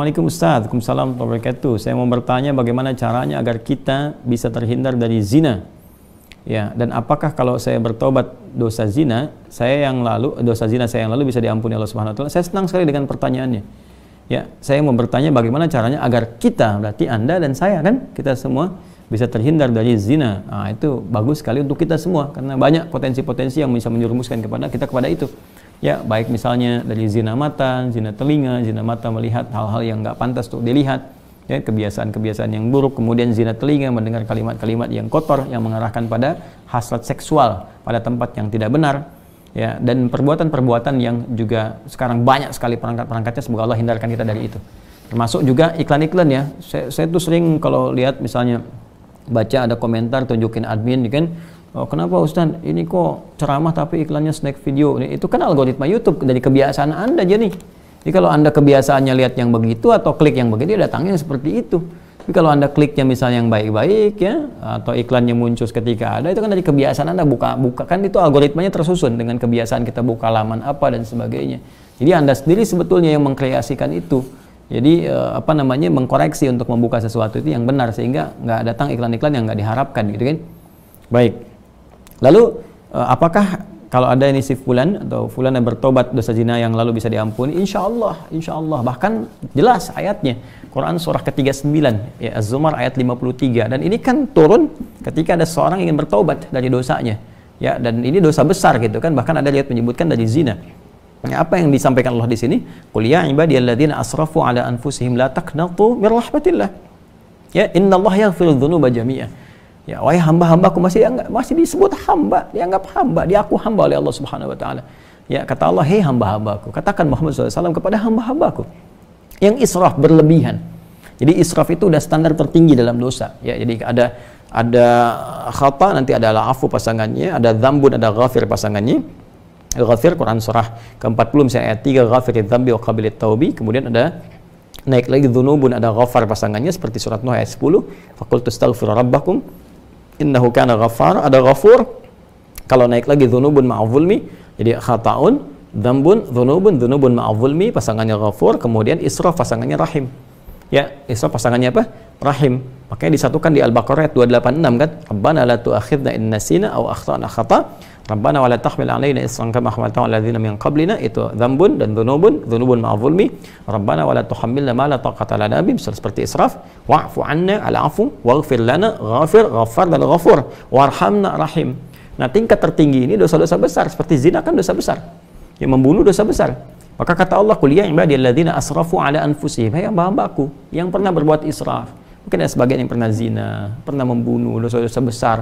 Assalamualaikum Ustaz, Waalaikumsalam warahmatullahi wabarakatuh. Saya mau bertanya bagaimana caranya agar kita bisa terhindar dari zina. Ya, dan apakah kalau saya bertobat dosa zina saya yang lalu bisa diampuni Allah Subhanahu wa taala? Saya senang sekali dengan pertanyaannya. Ya, saya mau bertanya bagaimana caranya agar kita, berarti Anda dan saya kan, kita semua bisa terhindar dari zina. Nah, itu bagus sekali untuk kita semua karena banyak potensi-potensi yang bisa menjerumuskan kepada itu. Ya, baik misalnya dari zina mata, zina telinga, zina mata melihat hal-hal yang nggak pantas untuk dilihat, ya, kebiasaan-kebiasaan yang buruk, kemudian zina telinga mendengar kalimat-kalimat yang kotor yang mengarahkan pada hasrat seksual pada tempat yang tidak benar, ya, dan perbuatan-perbuatan yang juga sekarang banyak sekali perangkat-perangkatnya. Semoga Allah hindarkan kita dari itu. Termasuk juga iklan-iklan, ya. Saya tuh sering kalau lihat misalnya baca ada komentar tunjukin admin kan, oh, kenapa Ustaz ini kok ceramah tapi iklannya snack video. Itu kan algoritma YouTube dari kebiasaan Anda jadi. Jadi kalau Anda kebiasaannya lihat yang begitu atau klik yang begitu, datangnya seperti itu. Tapi kalau Anda kliknya misalnya yang baik-baik, ya, atau iklannya muncul ketika ada, itu kan dari kebiasaan Anda buka kan itu algoritmanya tersusun dengan kebiasaan kita buka laman apa dan sebagainya. Jadi Anda sendiri sebetulnya yang mengkreasikan itu. Jadi mengkoreksi untuk membuka sesuatu itu yang benar sehingga nggak datang iklan-iklan yang nggak diharapkan gitu kan. Baik. Lalu apakah kalau ada ini si fulan atau fulan yang bertobat dosa zina yang lalu bisa diampuni? Insya Allah. Bahkan jelas ayatnya. Quran surah ke-39, ya, Az-Zumar ayat 53. Dan ini kan turun ketika ada seorang ingin bertobat dari dosanya. Ya, dan ini dosa besar gitu kan. Bahkan ada lihat menyebutkan dari zina. Ya, apa yang disampaikan Allah di sini? Qul ya ibadiyalladzina asrafu ala anfusihim la taqnatu mir rahmatillah. Ya, innallaha yaghfiru dzunuba jami'a. Ya, wahai hamba-hambaku, masih disebut hamba, dianggap hamba, diaku hamba oleh Allah Subhanahu wa taala. Ya, kata Allah, "Hei hamba-hambaku," katakan Muhammad SAW kepada hamba-hambaku yang israf berlebihan. Jadi israf itu udah standar tertinggi dalam dosa. Ya, jadi ada khata, nanti ada afu pasangannya, ada dzambun, ada ghafir pasangannya. Ghafir Quran surah ke-40 misalnya ayat 3, ghafiridzambi dzambi wa qabilit taubi. Kemudian ada naik lagi dzunubun, ada ghafar pasangannya seperti surat Nuh ayat 10, faqultu astaghfiru rabbakum innahu kana ghaffar. Ada ghafur. Kalau naik lagi dzunubun ma'zulmi, jadi khata'un, dzambun, dzunubun ma'zulmi pasangannya ghafur, kemudian israf pasangannya rahim. Ya, israf pasangannya apa? Rahim. Makanya disatukan di Al-Baqarah ayat 286 kan? Rabbana la tu'akhidna in nasina aw akhtana khata'. Rabbana wa la tahmil 'alaina isran kama hamaltahu 'alal ladzina min qablina. Itu dzambun dan dzunubun ma'zulmi. Rabbana wa la tuhammilna ma la taqata lana bi, seperti israf. Wa'fu 'anna al-'afu waghfir lana, ghafir, ghaffar dan ghafur, warhamna rahim. Nah, tingkat tertinggi ini dosa-dosa besar, seperti zina kan dosa besar. Yang membunuh dosa besar. Maka kata Allah, "Qul ya ibadiyalladzina asrafu 'ala anfusihim." Hai hamba-hambaku yang pernah berbuat israf. Mungkin ada sebagian yang pernah zina, pernah membunuh, dosa-dosa besar,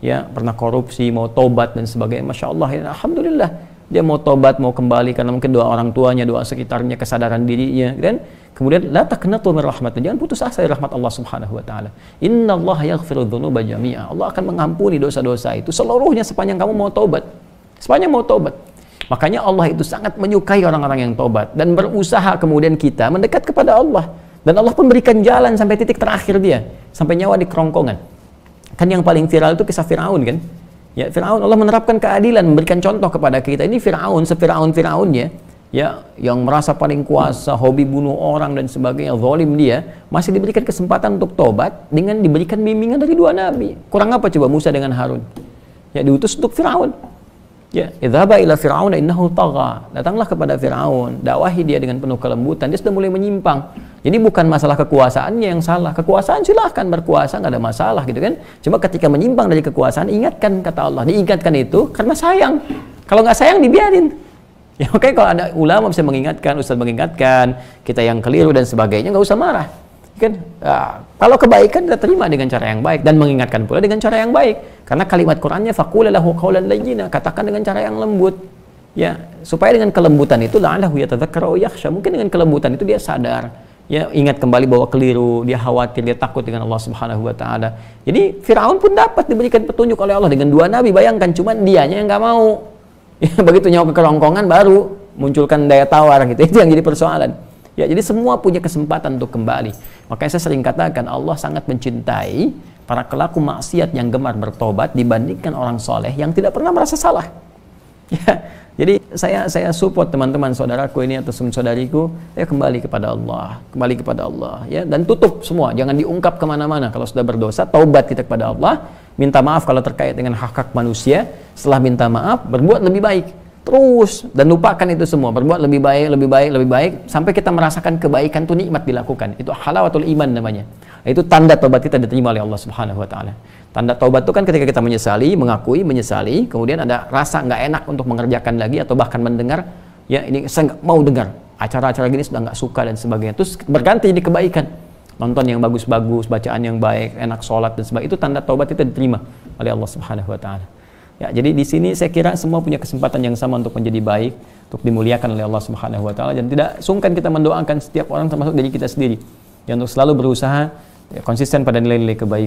ya, pernah korupsi, mau tobat dan sebagainya. Masya Allah, ya, alhamdulillah dia mau tobat, mau kembali karena mungkin doa orang tuanya, doa sekitarnya, kesadaran dirinya, kan? Kemudian la taqnatu mir rahmatillah, jangan putus asa dari rahmat Allah Subhanahu wa taala. Innallaha yaghfiru dzunuba jami'a. Allah akan mengampuni dosa-dosa itu seluruhnya sepanjang kamu mau tobat. Sepanjang mau tobat. Makanya Allah itu sangat menyukai orang-orang yang tobat dan berusaha kemudian kita mendekat kepada Allah. Dan Allah pun berikan jalan sampai titik terakhir dia, sampai nyawa di kerongkongan. Kan yang paling viral itu kisah Firaun kan? Ya, Firaun, Allah menerapkan keadilan, memberikan contoh kepada kita. Ini Firaun, se-Firaun-Firaunnya, ya, yang merasa paling kuasa, hobi bunuh orang dan sebagainya, zalim dia, masih diberikan kesempatan untuk tobat dengan diberikan bimbingan dari dua nabi. Kurang apa coba Musa dengan Harun? Ya, diutus untuk Firaun. Ya, idhaba ila Fir'aun innahu tagha. Datanglah kepada Firaun, dakwahi dia dengan penuh kelembutan. Dia sudah mulai menyimpang. Jadi bukan masalah kekuasaannya yang salah. Kekuasaan silahkan berkuasa, nggak ada masalah gitu kan. Cuma ketika menyimpang dari kekuasaan, ingatkan kata Allah. Diingatkan itu karena sayang. Kalau nggak sayang dibiarin. Ya, oke, kalau ada ulama bisa mengingatkan, ustaz mengingatkan, kita yang keliru dan sebagainya, nggak usah marah. Kan? Nah, kalau kebaikan kita terima dengan cara yang baik dan mengingatkan pula dengan cara yang baik. Karena kalimat Qur'annya faqula lahu qawlan layyina, katakan dengan cara yang lembut. Ya, supaya dengan kelembutan itu la'allahu yatadzakkara aw yakhsha. Mungkin dengan kelembutan itu dia sadar. Ya, ingat kembali bahwa keliru, dia khawatir, dia takut dengan Allah Subhanahu wa taala. Jadi Firaun pun dapat diberikan petunjuk oleh Allah dengan dua nabi. Bayangkan, cuman dianya yang nggak mau. Ya, begitu nyawa ke kerongkongan baru munculkan daya tawar gitu. Itu yang jadi persoalan. Ya, jadi semua punya kesempatan untuk kembali. Makanya saya sering katakan Allah sangat mencintai para pelaku maksiat yang gemar bertobat dibandingkan orang soleh yang tidak pernah merasa salah. Ya, jadi saya support teman-teman saudaraku ini atau saudariku, ya kembali kepada Allah, ya, dan tutup semua, jangan diungkap kemana-mana. Kalau sudah berdosa, taubat kita kepada Allah, minta maaf kalau terkait dengan hak-hak manusia. Setelah minta maaf, berbuat lebih baik terus, dan lupakan itu semua, berbuat lebih baik sampai kita merasakan kebaikan itu nikmat dilakukan. Itu halawatul iman namanya. Itu tanda taubat kita diterima oleh Allah Subhanahu wa taala. Tanda taubat itu kan ketika kita menyesali, mengakui, menyesali, kemudian ada rasa nggak enak untuk mengerjakan lagi atau bahkan mendengar, ya ini saya nggak mau dengar, acara-acara gini sudah nggak suka dan sebagainya. Terus berganti jadi kebaikan, nonton yang bagus-bagus, bacaan yang baik, enak sholat dan sebagainya. Itu tanda taubat kita diterima oleh Allah Subhanahu wa taala. Ya, jadi di sini saya kira semua punya kesempatan yang sama untuk menjadi baik, untuk dimuliakan oleh Allah Subhanahu wa taala, dan tidak sungkan kita mendoakan setiap orang termasuk diri kita sendiri, yang untuk selalu berusaha ya, konsisten pada nilai-nilai kebaikan.